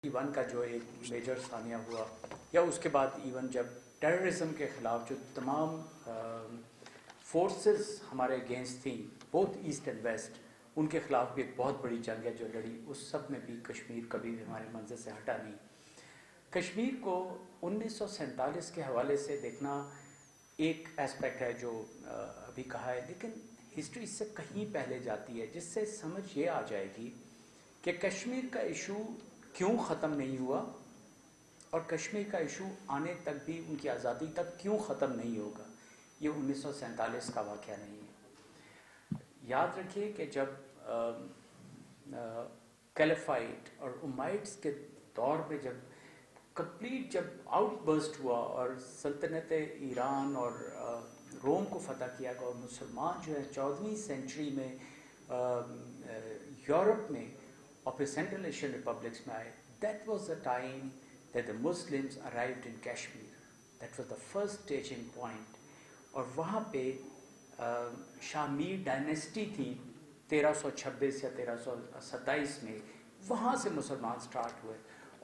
One का जो एक मेजर सानिया हुआ, या उसके बाद इवन जब टेररिज्म के ख़िलाफ़ जो तमाम फोर्सेस हमारे अगेंस्ट थी, बोथ ईस्ट एंड वेस्ट, उनके ख़िलाफ़ भी एक बहुत बड़ी जंग है जो लड़ी, उस सब में भी कश्मीर कभी भी हमारे मंजर से हटा नहीं। कश्मीर को 1947 के हवाले से देखना एक एस्पेक्ट है जो अभी कहा है, लेकिन हिस्ट्री इससे कहीं पहले जाती है, जिससे समझ ये आ जाएगी कि कश्मीर का इशू क्यों ख़त्म नहीं हुआ और कश्मीर का इशू आने तक भी, उनकी आज़ादी तक क्यों ख़त्म नहीं होगा। ये 1947 का वाक़या नहीं है। याद रखिए कि जब कैलिफाइट और उमाइड्स के दौर में जब कंप्लीट जब आउटबर्स्ट हुआ और सल्तनत ईरान और रोम को फतह किया गया और मुसलमान जो है 14वीं सेंचुरी में यूरोप में और फिर सेंट्रल एशियन रिपब्लिक्स में आए, that was the time that the Muslims arrived in Kashmir. That was the first staging point. और वहाँ पे शामीर डायनेस्टी थी 1326 या 1327 में, वहाँ से मुसलमान स्टार्ट हुए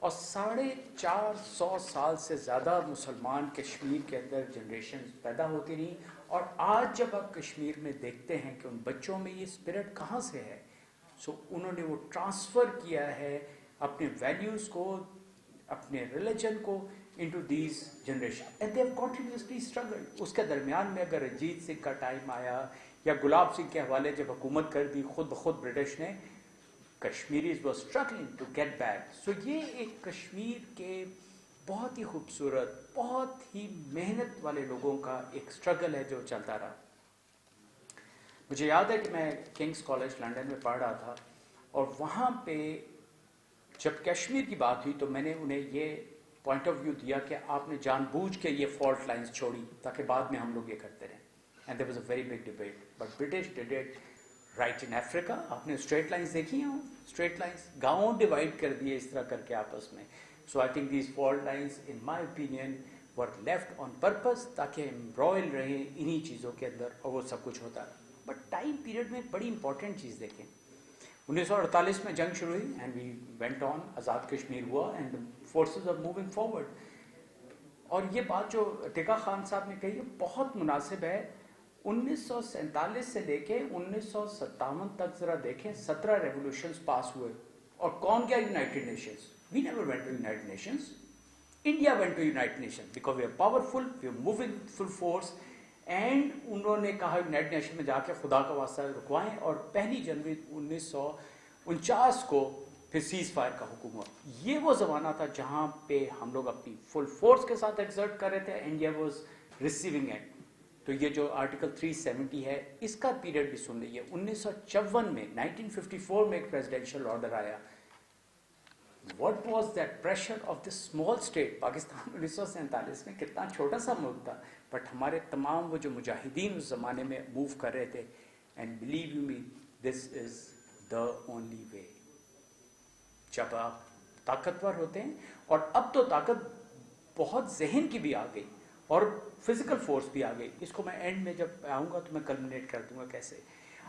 और 450 साल से ज़्यादा मुसलमान कश्मीर के अंदर जनरेशन पैदा होती रही। और आज जब आप कश्मीर में देखते हैं कि उन बच्चों में ये स्पिरिट कहाँ से है, सो उन्होंने वो ट्रांसफ़र किया है अपने वैल्यूज़ को, अपने रिलीजन को into these generation and they have continuously struggled। उसके दरमियान में अगर अजीत सिंह का टाइम आया या गुलाब सिंह के हवाले जब हुकूमत कर दी खुद ब खुद ब्रिटिश ने, Kashmiris were struggling to get back. So ये एक कश्मीर के बहुत ही खूबसूरत, बहुत ही मेहनत वाले लोगों का एक स्ट्रगल है जो चलता रहा। मुझे याद है कि मैं किंग्स कॉलेज लंदन में पढ़ रहा था और वहाँ पे जब कश्मीर की बात हुई तो मैंने उन्हें ये पॉइंट ऑफ व्यू दिया कि आपने जानबूझ के ये फॉल्ट लाइंस छोड़ी ताकि बाद में हम लोग ये करते रहें। And there was a very big debate, but British did it right in Africa. आपने स्ट्रेट लाइंस देखी हैं? स्ट्रेट लाइंस गाँव डिवाइड कर दिए इस तरह करके आपस में। So I think these fault lines in my opinion were left on purpose ताकि एम्ब्रॉयल रहें इन्हीं चीज़ों के अंदर और वो सब कुछ होता रहा। बट टाइम पीरियड में बड़ी इंपॉर्टेंट चीज़ देखें, 1948 में जंग शुरू हुई and we went on, Azad Kashmir हुआ and forces are moving forward. और ये बात जो टिका खान साहब ने कही है बहुत मुनासिब है। 1947 से लेके 1957 तक जरा देखें, 17 रेवोल्यूशंस पास हुए और कौन गया United Nations? We never went to United Nations. India went to United Nations because we are powerful, we are moving full force. And उन्होंने कहा यूनाइटेड नेशन में जाके खुदा का वास्ता रुकवाएं और 1 जनवरी 1949 को फिर सीज फायर का हुक्म हुआ। ये वो ज़माना था जहाँ पे हम लोग अपनी फुल फोर्स के साथ एक्सर्ट कर रहे थे, इंडिया वाज रिसीविंग इट। तो ये जो आर्टिकल 370 है इसका पीरियड भी सुन लीजिए। 1954 में 1954 में एक प्रेसिडेंशियल ऑर्डर आया। What was that pressure of this small state? Pakistan 1947 में कितना छोटा सा मुल्क था, बट हमारे तमाम वो जो मुजाहिदीन उस ज़माने में मूव कर रहे थे, and believe you me this is the only way. जब आप ताकतवर होते हैं, और अब तो ताकत बहुत जहन की भी आ गई और फिजिकल फोर्स भी आ गई। इसको मैं एंड में जब आऊँगा तो मैं कल्मिनेट कर दूंगा कैसे।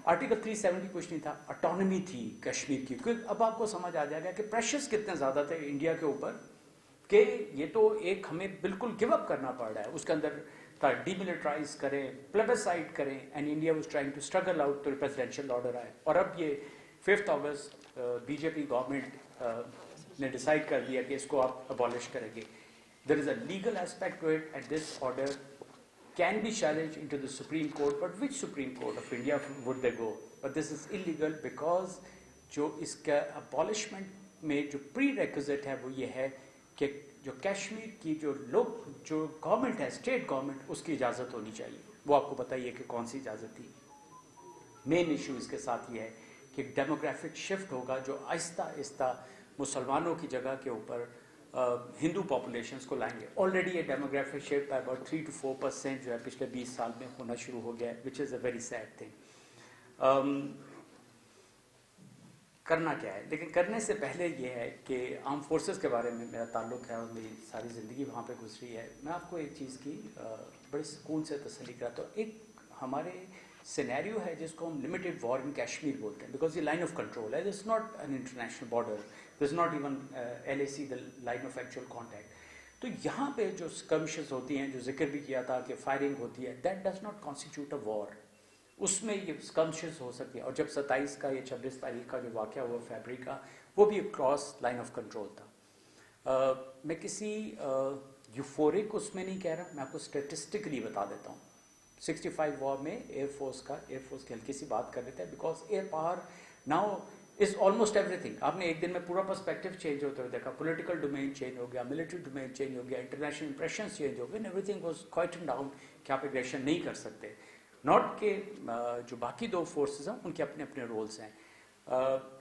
आर्टिकल 370 कुछ नहीं था, ऑटोनॉमी थी कश्मीर की। क्योंकि अब आपको समझ आ जाएगा कि प्रेशर्स कितने ज़्यादा थे इंडिया के ऊपर कि ये तो एक हमें बिल्कुल गिव अप करना पड़ रहा है। उसके अंदर था डीमिलिटराइज करें, प्लेबिसाइड करें, and India was trying to struggle out तो प्रेसिडेंशियल ऑर्डर आए। और अब ये 5 अगस्त बीजेपी गवर्नमेंट ने डिसाइड कर दिया कि इसको आप अबॉलिश करेंगे। There is a legal aspect to it and this order can be challenged into the Supreme Court, but which Supreme Court of India would they go? But this is illegal because जो इसका abolishment में जो prerequisite है वो ये है कि जो कश्मीर की जो गवर्नमेंट है, स्टेट गवर्नमेंट, उसकी इजाज़त होनी चाहिए। वो आपको बताइए कि कौन सी इजाज़त थी। मेन इशू इसके साथ ये है कि डेमोग्राफिक शिफ्ट होगा जो आहिस्ता आहिस्ता मुसलमानों की जगह के ऊपर हिंदू पॉपुलेशंस को लाएंगे। ऑलरेडी ये demographic shift by about 3 to 4% जो है पिछले 20 साल में होना शुरू हो गया है, which is a very sad thing. करना क्या है, लेकिन करने से पहले ये है कि आर्म फोर्सेस के बारे में मेरा ताल्लुक़ है और मेरी सारी ज़िंदगी वहाँ पे गुजरी है। मैं आपको एक चीज़ की बड़े सुकून से तसल्ली कराता हूँ। एक हमारे सिनेरियो है जिसको हम लिमिटेड वॉर इन कश्मीर बोलते हैं, बिकॉज ये लाइन ऑफ कंट्रोल है, it's not an international border. There's not even LAC, the line of actual contact. تو یہاں پہ جو skirmishes ہوتی ہیں, جو ذکر بھی کیا تھا کہ فائرنگ ہوتی ہے, that does not constitute a war. اس میں یہ skirmishes ہو سکتی ہیں. اور جب 27 کا یا 26 تاریخ کا جو واقعہ ہوا فیبرک کا, وہ بھی کراس لائن آف کنٹرول تھا. میں کسی یوفورک اس میں نہیں کہہ رہا, میں آپ کو اسٹیٹسٹکلی بتا دیتا ہوں. 65 وار میں ایئر فورس کی ہلکی سی بات کر لیتے ہیں, because air power now is almost ایوری تھنگ. آپ نے ایک دن میں پورا پرسپیکٹو چینج ہوتے ہوئے دیکھا. پولیٹیکل ڈومین چینج ہو گیا, ملٹری ڈومین چینج ہو گیا, انٹرنیشنل امپریشنس چینج ہو گئے, ایوری تھنگ واز کوائٹن ڈاؤن کہ آپ ایگریشن نہیں کر سکتے. ناٹ کہ جو باقی دو فورسز ہیں ان کے اپنے اپنے رولس ہیں.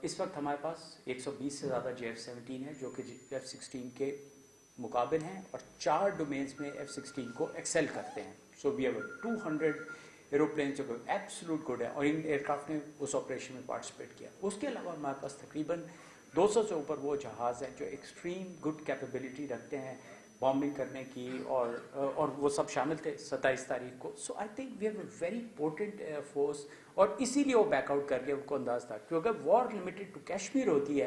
اس وقت ہمارے پاس 120 سے زیادہ JF-17 ہیں جو کہ F-16 کے مقابل ہیں, اور 4 ڈومینس میں F-16 کو ایکسیل کرتے ہیں. سو وی ہیو 200 ایروپلین جو کہ ایبسولوٹ گڈ ہے, اور ان ایئر کرافٹ نے اس آپریشن میں پارٹیسپیٹ کیا. اس کے علاوہ ہمارے پاس تقریباً 200 سے اوپر وہ جہاز ہیں جو ایکسٹریم گڈ کیپیبلٹی رکھتے ہیں بامبنگ کرنے کی, اور وہ سب شامل تھے 27 تاریخ کو. So I think we have a very important air force, اور اسی لیے وہ بیک آؤٹ کر گیا. ان کو انداز تھا کہ اگر وار لمیٹڈ ٹو کشمیر ہوتی ہے.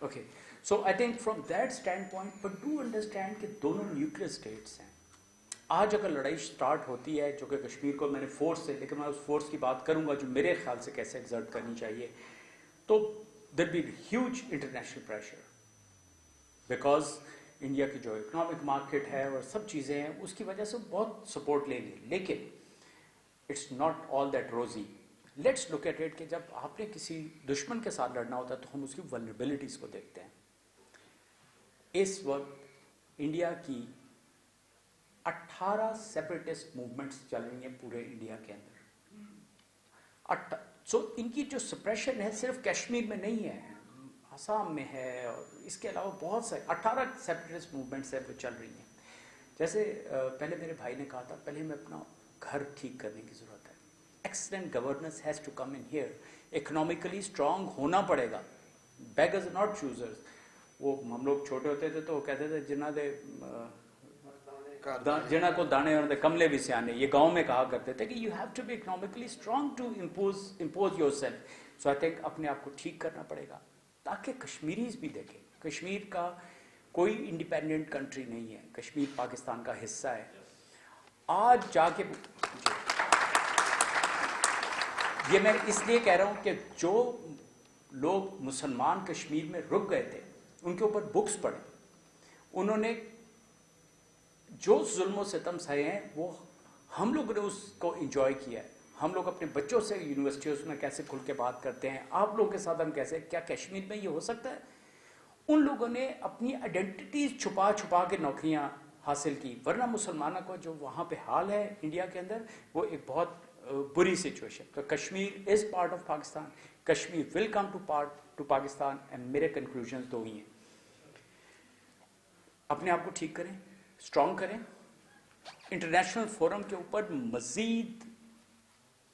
Okay, so I think from that stand point, but do understand کہ دونوں نیوکلیئر اسٹیٹس ہیں. آج اگر لڑائی اسٹارٹ ہوتی ہے جو کہ کشمیر کو میں نے فورس سے, لیکن میں اس فورس کی بات کروں گا جو میرے خیال سے کیسے ایگزرٹ کرنی چاہیے, تو there be huge international pressure, because India کی جو اکنامک مارکیٹ ہے اور سب چیزیں ہیں اس کی وجہ سے بہت سپورٹ لیں گے. لیکن اٹس ناٹ آل دیٹ روزی. لیٹس لک ایٹ اٹ کہ جب آپ نے کسی دشمن کے ساتھ لڑنا ہوتا ہے تو ہم اس کی ولنریبلٹیز کو دیکھتے ہیں. اس وقت انڈیا کی 18 سیپریٹسٹ موومنٹس چل رہی ہیں پورے انڈیا کے اندر. سو ان کی جو سپریشن ہے صرف کشمیر میں نہیں ہے, آسام میں ہے, اور اس کے علاوہ بہت سارے 18 سیپریٹسٹ موومنٹس ہیں وہ چل رہی ہیں. جیسے پہلے میرے بھائی نے کہا تھا, پہلے ہمیں اپنا گھر ٹھیک کرنے کی ضرورت ہے. Excellent governance has to come in here. Economically strong ہونا پڑے گا. Beggars not choosers. وہ ہم لوگ چھوٹے ہوتے تھے تو وہ کہتے تھے جنہ کو دانے اور کملے بھی سیانے, یہ گاؤں میں کہا کرتے تھے کہ you have to be economically strong to impose yourself. So I think اپنے آپ کو ٹھیک کرنا پڑے گا تاکہ کشمیریز بھی دیکھیں کشمیر کا کوئی انڈیپینڈنٹ کنٹری نہیں ہے, کشمیر پاکستان کا حصہ ہے. آج جا کے یہ میں اس لیے کہہ رہا ہوں کہ جو لوگ مسلمان کشمیر میں رک گئے تھے ان کے اوپر بکس پڑھیں. انہوں نے جو ظلم و ستم سہے ہیں وہ ہم لوگوں نے اس کو انجوائے کیا ہے. ہم لوگ اپنے بچوں سے یونیورسٹیز میں کیسے کھل کے بات کرتے ہیں, آپ لوگوں کے ساتھ ہم کیسے, کیا کشمیر میں یہ ہو سکتا ہے؟ ان لوگوں نے اپنی آئیڈینٹیٹیز چھپا چھپا کے نوکریاں حاصل کی, ورنہ مسلمانوں کو جو وہاں پہ حال ہے انڈیا کے اندر وہ ایک بہت بری سچویشن. تو Kashmir is part of Pakistan, Kashmir will come to Pakistan, and میرے کنکلوژنز دو ہی ہیں. اپنے آپ کو ٹھیک کریں, اسٹرانگ کریں, انٹرنیشنل فورم کے اوپر مزید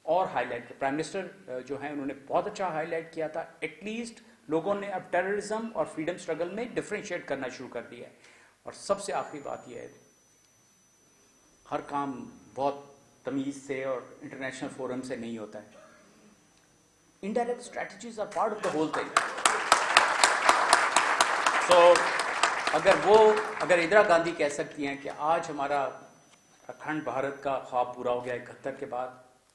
اور ہائی لائٹ. پرائم منسٹر جو ہیں انہوں نے بہت اچھا ہائی لائٹ کیا تھا. ایٹ لیسٹ لوگوں نے اب ٹیررزم اور فریڈم اسٹرگل میں ڈفرینشیٹ کرنا شروع کر دیا ہے. اور سب سے آخری بات یہ ہے, ہر کام بہت تمیز سے اور انٹرنیشنل فورم سے نہیں ہوتا ہے. Indirect strategies are part of the whole thing. So اگر اندرا گاندھی کہہ سکتی ہیں کہ آج ہمارا اکھنڈ بھارت کا خواب پورا ہو گیا 71 کے بعد,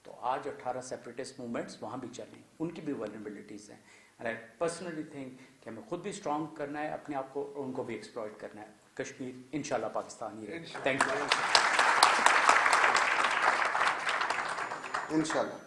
تو آج 18 سیپریٹسٹ موومنٹس وہاں بھی چل رہی ہیں, ان کی بھی ولنریبلٹیز ہیں. اینڈ آئی پرسنلی تھنک کہ ہمیں خود بھی اسٹرانگ کرنا ہے اپنے آپ کو, اور ان کو بھی ایکسپلائٹ کرنا ہے. کشمیر انشاءاللہ پاکستان ہی رہے. Thank you. انشاءاللہ.